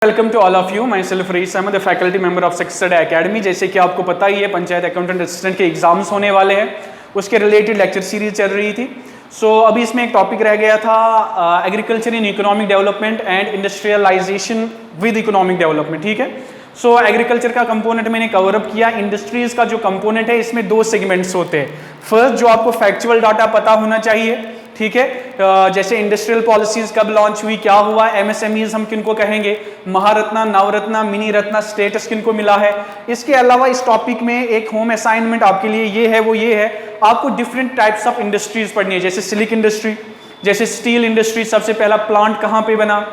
Welcome to all of you, myself Raees Ahmed, faculty member of Succeed Academy. जैसे कि आपको पता ही है, पंचायत अकाउंटेंट असिस्टेंट के एग्जाम्स होने वाले हैं, उसके रिलेटेड लेक्चर सीरीज चल रही थी। अभी इसमें एक टॉपिक रह गया था, agriculture in economic development and industrialisation with economic development. ठीक है, एग्रीकल्चर का कंपोनेंट मैंने कवर अप किया। इंडस्ट्रीज का जो कंपोनेंट है, इसमें दो सेगमेंट्स होते हैं। फर्स्ट, जो आपको फैक्चुअल डाटा पता होना चाहिए, ठीक है, जैसे इंडस्ट्रियल पॉलिसीज कब लॉन्च हुई, क्या हुआ, एमएसएमईज हम किनको कहेंगे, महारत्ना, नवरत्ना, मिनी रत्ना स्टेटस किनको मिला है। इसके अलावा इस टॉपिक में एक होम असाइनमेंट आपके लिए ये है, वो ये है, आपको डिफरेंट टाइप्स ऑफ इंडस्ट्रीज पढ़नी है। जैसे सिलिक इंडस्ट्री, जैसे स्टील इंडस्ट्री, सबसे पहला प्लांट कहाँ पे बना,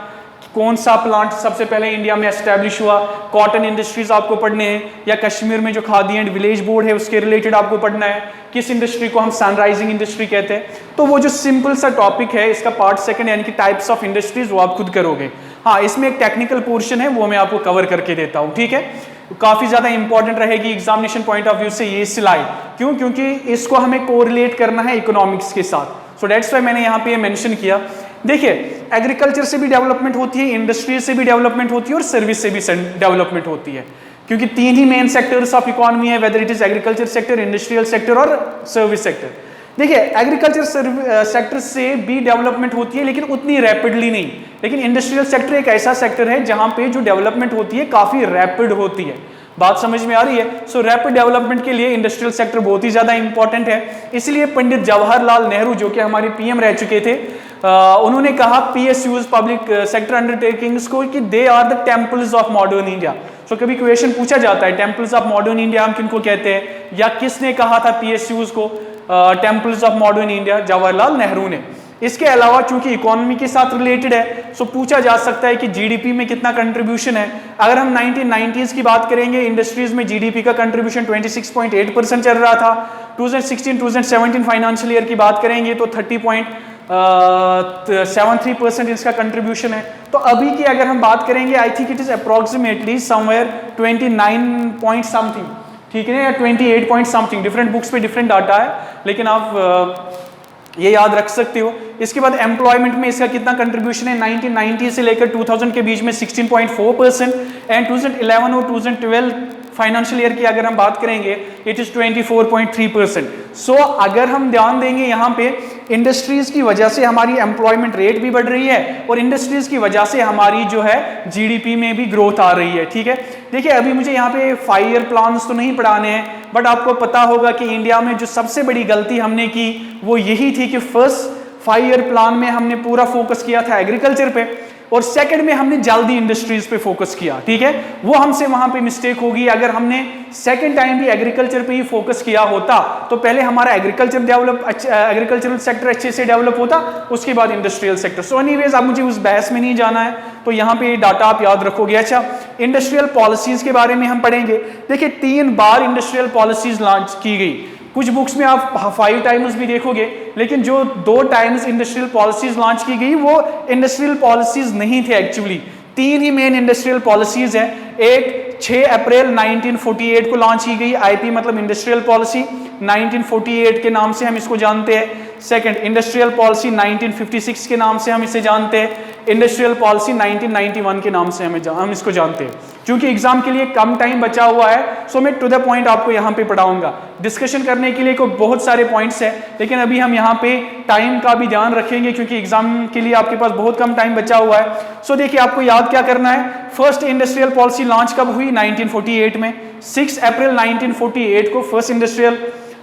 कौन सा प्लांट सबसे पहले इंडिया में एस्टैब्लिश हुआ। कॉटन इंडस्ट्रीज आपको पढ़ने हैं, या कश्मीर में जो खादी एंड विलेज बोर्ड है उसके रिलेटेड आपको पढ़ना है। किस इंडस्ट्री को हम सनराइजिंग इंडस्ट्री कहते हैं। तो वो जो सिंपल सा टॉपिक है, इसका पार्ट सेकंड यानी कि टाइप्स ऑफ इंडस्ट्रीज, वो आप खुद करोगे। हाँ, इसमें एक टेक्निकल पोर्शन है, वो मैं आपको कवर करके देता हूँ। ठीक है, काफी ज्यादा इंपॉर्टेंट रहेगी एग्जामिनेशन पॉइंट ऑफ व्यू से ये स्लाइड। क्यों? क्योंकि इसको हमें कोरिलेट करना है इकोनॉमिक्स के साथ। सो दैट्स व्हाई मैंने यहाँ पे मेंशन किया। देखिए, एग्रीकल्चर से भी डेवलपमेंट होती है, इंडस्ट्री से भी डेवलपमेंट होती है, और सर्विस से भी डेवलपमेंट होती है। क्योंकि तीन ही मेन सेक्टर्स ऑफ इकोनॉमी है, whether it is agriculture sector, industrial sector और सर्विस सेक्टर। देखिए, एग्रीकल्चर सेक्टर से भी डेवलपमेंट होती है, लेकिन उतनी रैपिडली नहीं। लेकिन इंडस्ट्रियल सेक्टर एक ऐसा सेक्टर है जहां पे जो डेवलपमेंट होती है काफी रैपिड होती है। बात समझ में आ रही है? रैपिड डेवलपमेंट के लिए इंडस्ट्रियल सेक्टर बहुत ही ज्यादा इंपॉर्टेंट है। इसलिए पंडित जवाहरलाल नेहरू, जो कि हमारे पीएम रह चुके थे, उन्होंने कहा पीएसयूज, पब्लिक सेक्टर अंडरटेकिंग्स को, कि they are the temples of modern India. कभी क्वेश्चन पूछा जाता है, टेम्पल्स ऑफ मॉडर्न इंडिया हम किनको कहते हैं, या किसने कहा था पीएसयूज को temples of modern India? Jawaharlal Nehru ने। इसके अलावा चूंकि इकोनॉमी के साथ रिलेटेड है, पूछा जा सकता है कि जीडीपी में कितना कंट्रीब्यूशन है। अगर हम 1990s की बात करेंगे, इंडस्ट्रीज में जीडीपी का कंट्रीब्यूशन 26.8% चल रहा था। 2016-2017 फाइनेंशियल ईयर की बात करेंगे तो 30.73% इसका कंट्रीब्यूशन है। तो अभी की अगर हम बात करेंगे, I think it is approximately somewhere 29 point something, ठीक है, या 28 पॉइंट समथिंग। डिफरेंट बुक्स पे डिफरेंट डाटा है, लेकिन आप ये याद रख सकते हो। इसके बाद एम्प्लॉयमेंट में इसका कितना कंट्रीब्यूशन है, 1990 से लेकर 2000 के बीच में 16.4%, एंड 2011 और 2012 फाइनेंशियल ईयर की अगर हम बात करेंगे, इट इज 24.3%। अगर हम ध्यान देंगे, यहाँ पे इंडस्ट्रीज की वजह से हमारी एम्प्लॉयमेंट रेट भी बढ़ रही है, और इंडस्ट्रीज की वजह से हमारी जो है जीडीपी में भी ग्रोथ आ रही है। ठीक है, देखिए, अभी मुझे यहाँ पे 5 ईयर प्लान्स तो नहीं पढ़ाने हैं, बट आपको पता होगा कि इंडिया में जो सबसे बड़ी गलती हमने की वो यही थी कि फर्स्ट 5 ईयर प्लान में हमने पूरा फोकस किया था एग्रीकल्चर पे, और सेकंड में हमने जल्दी इंडस्ट्रीज पे फोकस किया। ठीक है, वो हमसे वहां पे मिस्टेक होगी। अगर हमने सेकंड टाइम भी एग्रीकल्चर पे ही फोकस किया होता, तो पहले हमारा एग्रीकल्चरल सेक्टर अच्छे से डेवलप होता, उसके बाद इंडस्ट्रियल सेक्टर। एनीवेज, अब मुझे उस बहस में नहीं जाना है, तो यहाँ पे डाटा आप याद रखोगे। अच्छा, इंडस्ट्रियल पॉलिसीज के बारे में हम पढ़ेंगे। देखिए, 3 बार इंडस्ट्रियल पॉलिसीज लॉन्च की गई। कुछ बुक्स में आप 5 टाइम्स भी देखोगे, लेकिन जो 2 टाइम्स इंडस्ट्रियल पॉलिसीज लॉन्च की गई, वो इंडस्ट्रियल पॉलिसीज नहीं थे एक्चुअली। 3 ही मेन इंडस्ट्रियल पॉलिसीज है। एक 6 अप्रैल 1948 को लॉन्च की गई, आईपी मतलब इंडस्ट्रियल पॉलिसी, 1948 के नाम से हम इसको जानते हैं। सेकंड, इंडस्ट्रियल पॉलिसी 1956 के नाम से हम इसे जानते हैं। इंडस्ट्रियल पॉलिसी 1991 के नाम से हम इसको जानते हैं। क्योंकि एग्जाम के लिए कम टाइम बचा हुआ है, मैं टू द पॉइंट आपको यहाँ पे पढ़ाऊंगा। डिस्कशन करने के लिए को बहुत सारे पॉइंट्स हैं, लेकिन अभी हम यहाँ पे टाइम का भी ध्यान रखेंगे, क्योंकि एग्जाम के लिए आपके पास बहुत कम टाइम बचा हुआ है। देखिए, आपको याद क्या करना है। फर्स्ट इंडस्ट्रियल पॉलिसी लॉन्च कब हुई? 1948 में। 6 अप्रैल 1948 को फर्स्ट इंडस्ट्रियल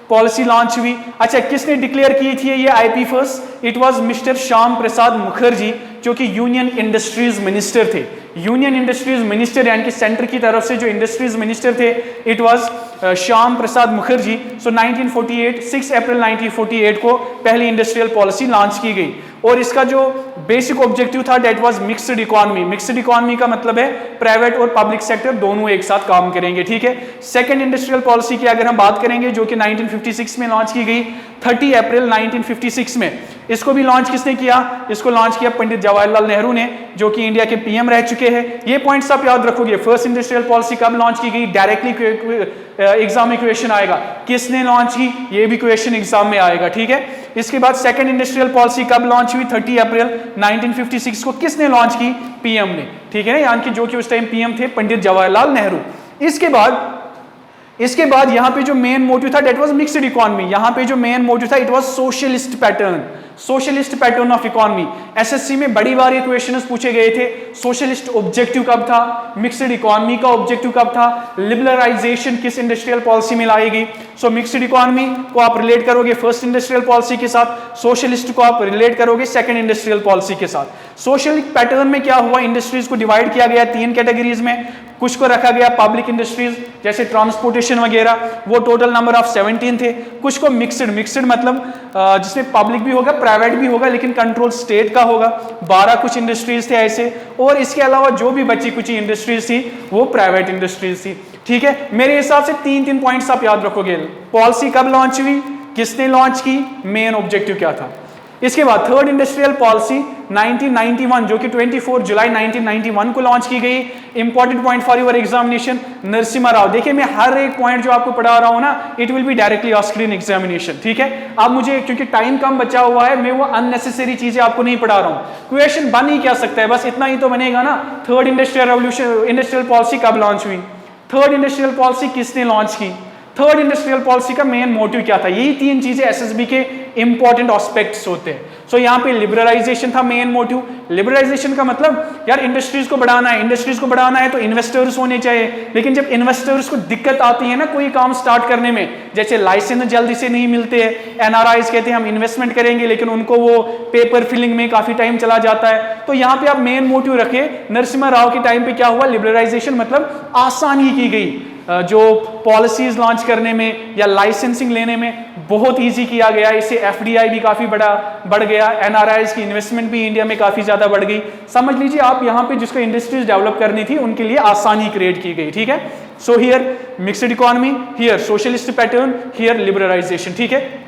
पॉलिसी लॉन्च हुई। अच्छा, किसने डिक्लेयर की थी ये IP first? It was mister Shyam Prasad Mukherjee, जो कि यूनियन इंडस्ट्रीज मिनिस्टर थे। यूनियन इंडस्ट्रीज मिनिस्टर यानी कि सेंटर की तरफ से जो इंडस्ट्रीज मिनिस्टर थे, इट वाज श्याम प्रसाद मुखर्जी। 1948, 6 अप्रैल 1948 को पहली इंडस्ट्रियल पॉलिसी लॉन्च की गई, और इसका जो बेसिक ऑब्जेक्टिव था, that was mixed economy. Mixed economy का मतलब है प्राइवेट और पब्लिक सेक्टर दोनों एक साथ काम करेंगे। ठीक है, सेकंड इंडस्ट्रियल पॉलिसी की अगर हम बात करेंगे, जो कि 1956 में लॉन्च की गई, 30 अप्रैल 1956 में। इसको भी लॉन्च किसने किया? इसको लॉन्च किया पंडित जवाहरलाल नेहरू ने, जो कि इंडिया के पीएम रह चुके हैं। ये पॉइंट्स आप याद रखोगे। फर्स्ट इंडस्ट्रियल पॉलिसी कब लॉन्च की गई? डायरेक्टली एग्जाम में क्वेश्चन आएगा, किसने लॉन्च की, ये भी क्वेश्चन एग्जाम में आएगा। ठीक है, इसके बाद सेकंड इंडस्ट्रियल पॉलिसी कब लॉन्च हुई? 30 अप्रैल 1956 को। किसने लॉन्च की? पीएम ने, ठीक है ना, यानी कि जो कि उस टाइम पीएम थे पंडित जवाहरलाल नेहरू। इसके बाद यहां पे जो मेन मोटिव था दैट वाज मिक्स्ड इकोनॉमी। यहां पे जो मेन मोटिव था it was socialist pattern of economy. SSC में बड़ी बार ये क्वेश्चंस पूछे गए थे। सोशलिस्ट ऑब्जेक्टिव कब था, मिक्स्ड इकोनॉमी का ऑब्जेक्टिव कब था, लिबरलाइजेशन किस इंडस्ट्रियल पॉलिसी में लाई गई। सो मिक्स्ड इकोनॉमी को आप रिलेट करोगे फर्स्ट इंडस्ट्रियल पॉलिसी के साथ, सोशलिस्ट को आप रिलेट करोगे सेकंड इंडस्ट्रियल पॉलिसी के साथ। सोशलिस्ट पैटर्न में क्या हुआ, इंडस्ट्रीज को डिवाइड किया गया 3 कैटेगरीज में। कुछ को रखा गया पब्लिक इंडस्ट्रीज जैसे ट्रांसपोर्टेशन वगैरह, वो टोटल नंबर ऑफ 17 थे। कुछ को मिक्स्ड मतलब जिसमें पब्लिक भी होगा प्राइवेट भी होगा लेकिन कंट्रोल स्टेट का होगा, 12 कुछ इंडस्ट्रीज थे ऐसे। और इसके अलावा जो भी बची कुछ इंडस्ट्रीज थी वो प्राइवेट इंडस्ट्रीज थी, ठीक है। मेरे हिसाब से 3 पॉइंट्स आप याद रखोगे। पॉलिसी कब लॉन्च हुई, किसने लॉन्च की, मेन ऑब्जेक्टिव क्या था। इसके बाद थर्ड इंडस्ट्रियल पॉलिसी 1991 जो कि 24 जुलाई 1991 को लॉन्च की गई। Important point for your examination, Narasimha Rao. देखिए मैं हर एक पॉइंट जो आपको पढ़ा रहा हूं ना it will be directly asked in examination, ठीक है। अब मुझे क्योंकि टाइम कम बचा हुआ है मैं वो अननेसेसरी चीजें आपको नहीं पढ़ा रहा हूं। क्वेश्चन बन ही क्या सकता है, बस इतना ही तो बनेगा ना। थर्ड इंडस्ट्रियल पॉलिसी कब लॉन्च हुई, थर्ड इंडस्ट्रियल पॉलिसी किसने लॉन्च की, थर्ड इंडस्ट्रियल पॉलिसी का मेन मोटिव क्या था। यही 3 चीजें एसएसबी के इंपॉर्टेंट एस्पेक्ट्स होते हैं। सो यहाँ पे लिबरलाइजेशन था मेन मोटिव। लिबरलाइजेशन का मतलब यार इंडस्ट्रीज को बढ़ाना है तो इन्वेस्टर्स होने चाहिए। लेकिन जब इन्वेस्टर्स को दिक्कत आती है ना कोई काम स्टार्ट करने में, जैसे लाइसेंस जल्दी से नहीं मिलते हैं, एनआरआईज कहते हैं हम इन्वेस्टमेंट करेंगे लेकिन उनको वो पेपर फिलिंग में काफी टाइम चला जाता है। तो यहाँ पे आप मेन मोटिव रखे। नरसिम्हा राव के टाइम पे क्या हुआ, लिबरलाइजेशन मतलब आसानी की गई, जो पॉलिसीज लॉन्च करने में या लाइसेंसिंग लेने में बहुत इजी किया गया। इससे एफडीआई भी काफी बढ़ गया, एनआरआईज की इन्वेस्टमेंट भी इंडिया में काफी ज्यादा बढ़ गई। समझ लीजिए आप यहाँ पे जिसको इंडस्ट्रीज डेवलप करनी थी उनके लिए आसानी क्रिएट की गई, ठीक है। So here mixed economy, here socialist pattern, here liberalisation, ठीक है।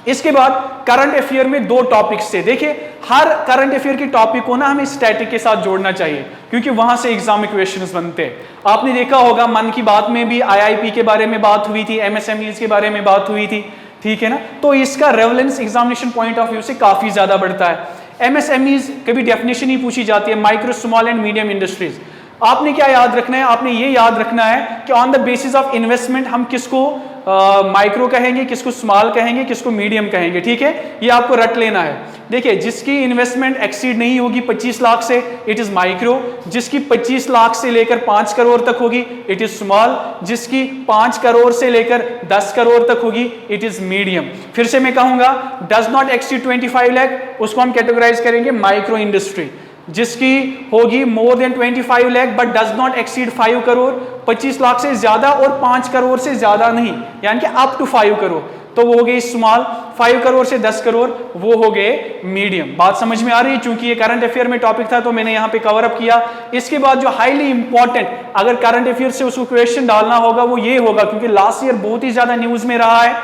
इसके बाद करंट अफेयर में 2 टॉपिक्स थे। देखिए हर करंट अफेयर के टॉपिक को ना हमें स्टैटिक के साथ जोड़ना चाहिए क्योंकि वहां से एग्जाम में क्वेश्चंस बनते हैं। आपने देखा होगा मन की बात में भी आईआईपी के बारे में बात हुई थी, एमएसएमईज के बारे में बात हुई थी, ठीक है ना। तो इसका relevance examination point of view से काफी ज्यादा बढ़ता है। एमएसएमईज कभी डेफिनेशन ही पूछी जाती है, micro small and medium industries. आपने क्या याद रखना है, आपने ये याद रखना है कि on the basis of investment हम किसको माइक्रो कहेंगे, किसको स्मॉल कहेंगे, किसको मीडियम कहेंगे, ठीक है। ये आपको रट लेना है। देखिए जिसकी इन्वेस्टमेंट एक्सीड नहीं होगी 25 लाख से इट इज माइक्रो, जिसकी 25 लाख से लेकर 5 करोड़ तक होगी इट इज स्मॉल, जिसकी 5 करोड़ से लेकर 10 करोड़ तक होगी इट इज मीडियम। फिर से मैं कहूंगा डज नॉट एक्सीड 25 लाख उसको हम कैटेगराइज करेंगे माइक्रो इंडस्ट्री। जिसकी होगी more than 25 lakh but does not exceed 5 crore, 25 lakh से ज्यादा और 5 करोड़ से ज्यादा नहीं, यानी कि अप टू 5 करोड़, तो वो हो गई स्मॉल। 5 करोड़ से 10 करोड़ वो हो गए मीडियम। बात समझ में आ रही है, चूंकि ये करंट अफेयर में टॉपिक था तो मैंने यहाँ पे कवर अप किया। इसके बाद जो हाईली इंपॉर्टेंट अगर करंट अफेयर से उसको क्वेश्चन डालना होगा वो ये होगा, क्योंकि लास्ट ईयर बहुत ही ज्यादा न्यूज में रहा है,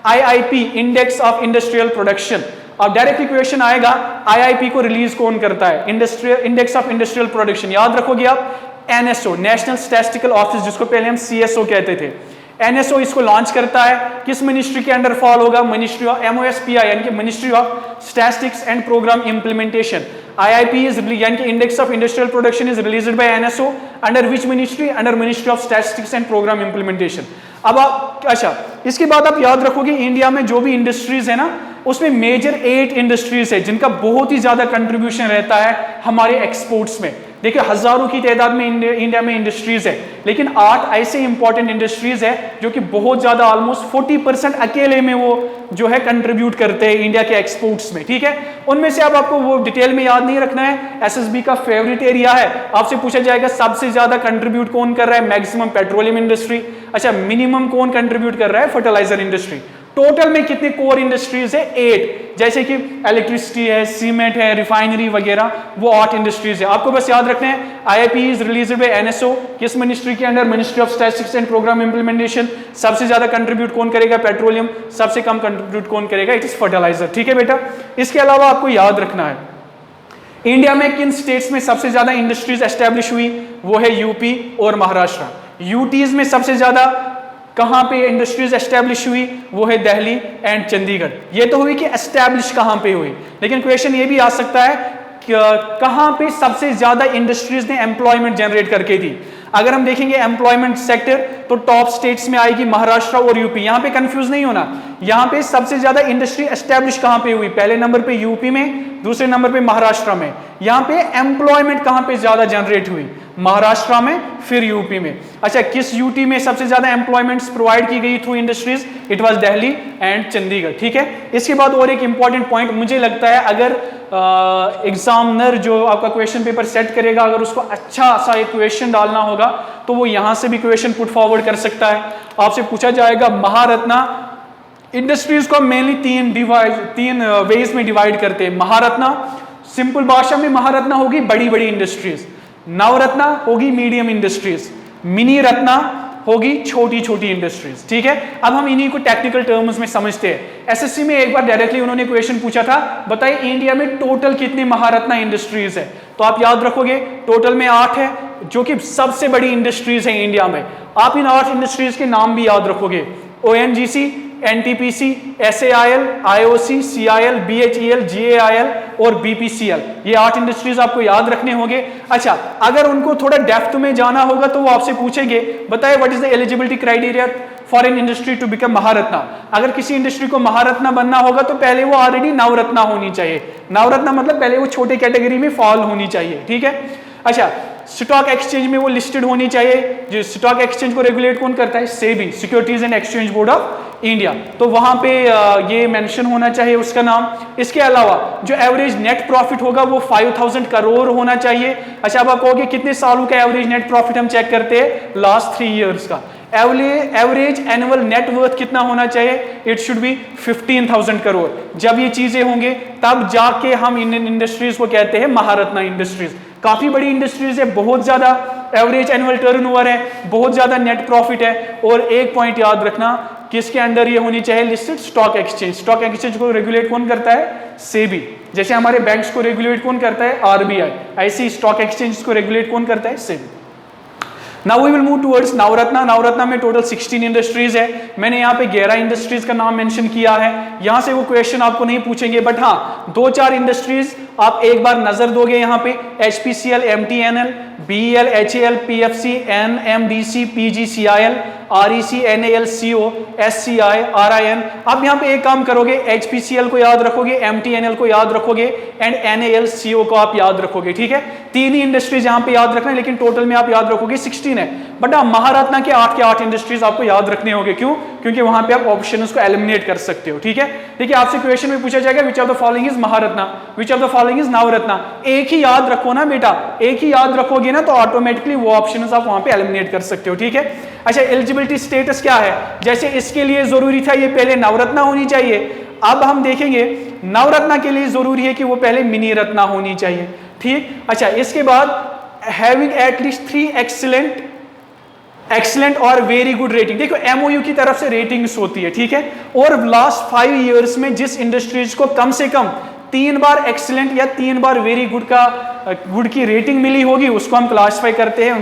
IIP index of industrial production. अब डायरेक्टली क्वेश्चन आएगा आईआईपी को रिलीज कौन करता है, इंडेक्स ऑफ इंडस्ट्रियल प्रोडक्शन। याद रखोगे आप एनएसओ, नेशनल स्टैटिस्टिकल ऑफिस, जिसको पहले हम सीएसओ कहते थे। एनएसओ इसको लॉन्च करता है, किस मिनिस्ट्री के अंडर फॉल होगा, मिनिस्ट्री ऑफ एमओएसपीआई यानी कि ministry of statistics and programme implementation. IIP is यानी कि index of industrial production is released by NSO under which ministry, under ministry of statistics and programme implementation. अब आप अच्छा इसके बाद आप याद रखोगे इंडिया में जो भी इंडस्ट्रीज है ना उसमें मेजर 8 इंडस्ट्रीज है जिनका बहुत ही ज्यादा कंट्रीब्यूशन रहता है हमारे एक्सपोर्ट्स में। देखिए हजारों की तादाद में इंडिया में इंडस्ट्रीज है, लेकिन 8 ऐसे इंपॉर्टेंट इंडस्ट्रीज है जो कि बहुत ज्यादा ऑलमोस्ट 40% अकेले में वो जो है कंट्रीब्यूट करते हैं इंडिया के एक्सपोर्ट्स में, ठीक है। उनमें से अब आपको वो डिटेल में याद नहीं रखना है, एसएसबी का फेवरेट एरिया है। आपसे पूछा जाएगा सबसे ज्यादा कंट्रीब्यूट कौन कर रहा है, मैक्सिमम पेट्रोलियम इंडस्ट्री। अच्छा मिनिमम कौन कंट्रीब्यूट कर रहा है, फर्टिलाइजर इंडस्ट्री। टोटल में कितने कोर इंडस्ट्रीज है, 8, जैसे कि इलेक्ट्रिसिटी है, सीमेंट है, रिफाइनरी वगैरह, वो 8 इंडस्ट्रीज है। आपको बस याद रखना है IIP is released by NSO, किस मिनिस्ट्री के under, ministry of statistics and programme implementation. सबसे ज्यादा कंट्रीब्यूट कौन करेगा, पेट्रोलियम। सबसे कम कंट्रीब्यूट कौन करेगा, इट इज फर्टिलाइजर, ठीक है बेटा। इसके अलावा आपको याद रखना है इंडिया में किन स्टेट्स में सबसे ज्यादा इंडस्ट्रीज एस्टेब्लिश हुई, वो है यूपी और महाराष्ट्र। यूटीज में सबसे ज्यादा कहाँ पे इंडस्ट्रीज एस्टेब्लिश हुई, वो है दिल्ली एंड चंडीगढ़। ये तो हुई कि एस्टेब्लिश कहाँ पे हुई, लेकिन क्वेश्चन ये भी आ सकता है कि कहाँ पे सबसे ज्यादा इंडस्ट्रीज ने एम्प्लॉयमेंट जनरेट करके दी। अगर हम देखेंगे एम्प्लॉयमेंट सेक्टर तो टॉप स्टेट्स में आएगी महाराष्ट्र और यूपी। यहाँ पे कंफ्यूज नहीं होना, यहाँ पे सबसे ज्यादा इंडस्ट्री एस्टेब्लिश कहाँ पे हुई, पहले नंबर पे यूपी में, दूसरे नंबर पे महाराष्ट्र में। यहाँ पे एम्प्लॉयमेंट कहाँ पे ज्यादा जनरेट हुई, महाराष्ट्र में, फिर यूपी में। अच्छा, किस यूटी में सबसे ज्यादा एम्प्लॉयमेंट्स प्रोवाइड की गई through industries, it was Delhi and Chandigarh. ठीक है, इसके बाद और एक इंपॉर्टेंट पॉइंट मुझे लगता है, अगर एग्जामिनर जो आपका क्वेश्चन पेपर सेट करेगा, अगर उसको अच्छा सा एक क्वेश्चन डालना होगा तो वो यहां से भी क्वेश्चन पुट फॉरवर्ड कर सकता है। आपसे पूछा जाएगा महारत्ना इंडस्ट्रीज को मेनली तीन वेज में डिवाइड करते हैं। महारत्ना, सिंपल भाषा में महारत्ना होगी बड़ी बड़ी इंडस्ट्रीज, नवरत्ना होगी मीडियम इंडस्ट्रीज, मिनी रत्ना होगी छोटी छोटी इंडस्ट्रीज। ठीक है, अब हम इन्हीं को टेक्निकल टर्म्स में समझते हैं। एसएससी में एक बार डायरेक्टली उन्होंने क्वेश्चन पूछा था, बताइए इंडिया में टोटल कितनी महारत्ना इंडस्ट्रीज है, तो आप याद रखोगे टोटल में 8 है, जो कि सबसे बड़ी इंडस्ट्रीज है इंडिया में। आप इन 8 इंडस्ट्रीज के नाम भी याद रखोगे, ONGC, NTPC, SAIL, IOC, CIL, BHEL, GAIL और बीपीसीएल। ये 8 इंडस्ट्रीज आपको याद रखने होंगे। अच्छा, अगर उनको थोड़ा डेप्थ में जाना होगा तो वो आपसे पूछेंगे, बताइए what is the eligibility criteria for an industry to become Maharatna. अगर किसी इंडस्ट्री को महारत्ना बनना होगा तो पहले वो ऑलरेडी नवरत्ना होनी चाहिए। नवरत्ना मतलब पहले वो छोटे कैटेगरी में फॉल होनी चाहिए। ठीक है, अच्छा, स्टॉक एक्सचेंज में वो लिस्टेड होनी चाहिए। जो स्टॉक एक्सचेंज को रेगुलेट कौन करता है, SEBI, securities and exchange board of India, तो वहां पे ये मेंशन होना चाहिए उसका नाम। इसके अलावा जो एवरेज नेट प्रॉफिट होगा वो 5000 करोड़ होना चाहिए। अच्छा, अब आप कहोगे कितने सालों का एवरेज नेट प्रॉफिट हम चेक करते हैं, लास्ट 3 ईयर्स का। एवरेज एनुअल नेट वर्थ कितना होना चाहिए, इट शुड बी 15,000 करोड़। जब ये चीजें होंगे तब जाके हम इन इंडस्ट्रीज को कहते हैं महारत्ना इंडस्ट्रीज। काफी बड़ी इंडस्ट्रीज है, बहुत ज्यादा एवरेज एनुअल टर्नओवर है, बहुत ज्यादा नेट प्रॉफिट है। और एक पॉइंट याद रखना, किसके अंडर ये होनी चाहिए, listed stock exchange. Stock exchange को रेगुलेट कौन करता है, सेबी। जैसे हमारे बैंक्स को रेगुलेट कौन करता है, आरबीआई, ऐसे स्टॉक एक्सचेंज को रेगुलेट कौन करता है, SEBI. Now we will move towards Navratna. Navratna में टोटल 16 इंडस्ट्रीज है। मैंने यहाँ पे 11 इंडस्ट्रीज का नाम मेंशन किया है। यहाँ से वो क्वेश्चन आपको नहीं पूछेंगे, बट हाँ 2-4 इंडस्ट्रीज आप एक बार नजर दोगे यहाँ पे, HPCL, MTNL, BEL, HAL, PFC, NMDC, PGCIL, REC, NALCO, SCI, RIN. अब यहाँ पे एक काम करोगे, एचपीसीएल को याद रखोगे, एमटीएनएल को याद रखोगे एंड एनएएलसीओ को आप याद रखोगे। ठीक है, 3 ही इंडस्ट्रीज यहाँ पे याद रखना है, लेकिन टोटल में आप याद रखोगे 16 है। बट आप महारत्ना के 8 इंडस्ट्रीज आपको याद रखने होंगे। क्यों? क्योंकि वहां पे आप ऑप्शंस को एलिमिनेट कर सकते हो। ठीक है, देखिए आपसे क्वेश्चन में पूछा जाएगा which of the following is Maharatna, which of the following is Navratna. एक ही याद रखो ना बेटा, एक ही याद रखोगे ना तो ऑटोमेटिकली वो ऑप्शंस आप वहां पे एलिमिनेट कर सकते हो। ठीक है, अच्छा, एलिजिबिलिटी स्टेटस क्या है, जैसे इसके लिए जरूरी था ये पहले नवरत्ना होनी चाहिए, अब हम देखेंगे नवरत्ना के लिए जरूरी है कि वो पहले मिनी रत्ना होनी चाहिए। ठीक, अच्छा, इसके बाद हैविंग एटलीस्ट 3 एक्सीलेंट और वेरी गुड रेटिंग। देखो एमओयू की तरफ से रेटिंग्स होती है। ठीक है, और लास्ट 5 ईयर्स में जिस इंडस्ट्रीज को कम से कम 3 बार एक्सीलेंट या 3 बार वेरी गुड की रेटिंग मिली होगी उसको हम क्लासिफाई करते हैं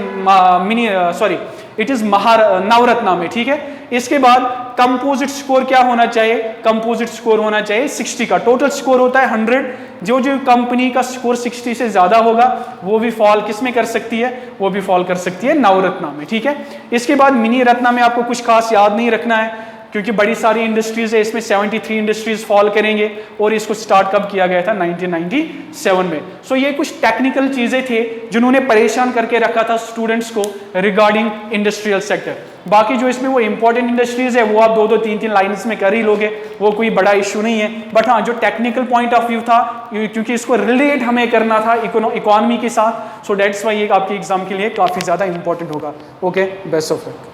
इट इज नवरत्ना में। ठीक है, इसके बाद कंपोजिट स्कोर क्या होना चाहिए, कंपोजिट स्कोर होना चाहिए 60 का। टोटल स्कोर होता है 100, जो कंपनी का स्कोर 60 से ज्यादा होगा वो भी फॉल किस में कर सकती है, वो भी फॉल कर सकती है नवरत्ना में। ठीक है, इसके बाद मिनी रत्ना में आपको कुछ खास याद नहीं रखना है क्योंकि बड़ी सारी इंडस्ट्रीज है, इसमें 73 इंडस्ट्रीज फॉल करेंगे और इसको स्टार्ट कब किया गया था, 1997 में। सो ये कुछ टेक्निकल चीजें थे जिन्होंने परेशान करके रखा था स्टूडेंट्स को रिगार्डिंग इंडस्ट्रियल सेक्टर। बाकी जो इसमें वो इंपॉर्टेंट इंडस्ट्रीज है वो आप 2-2, 3-3 लाइन्स में कर ही लोगे, वो कोई बड़ा इशू नहीं है। बट हाँ, जो टेक्निकल पॉइंट ऑफ व्यू था, क्योंकि इसको रिलेट हमें करना था इकोनॉमी के साथ, सो डेट्स वाई ये आपके एग्जाम के लिए काफी ज्यादा इंपॉर्टेंट होगा। Okay, best of luck.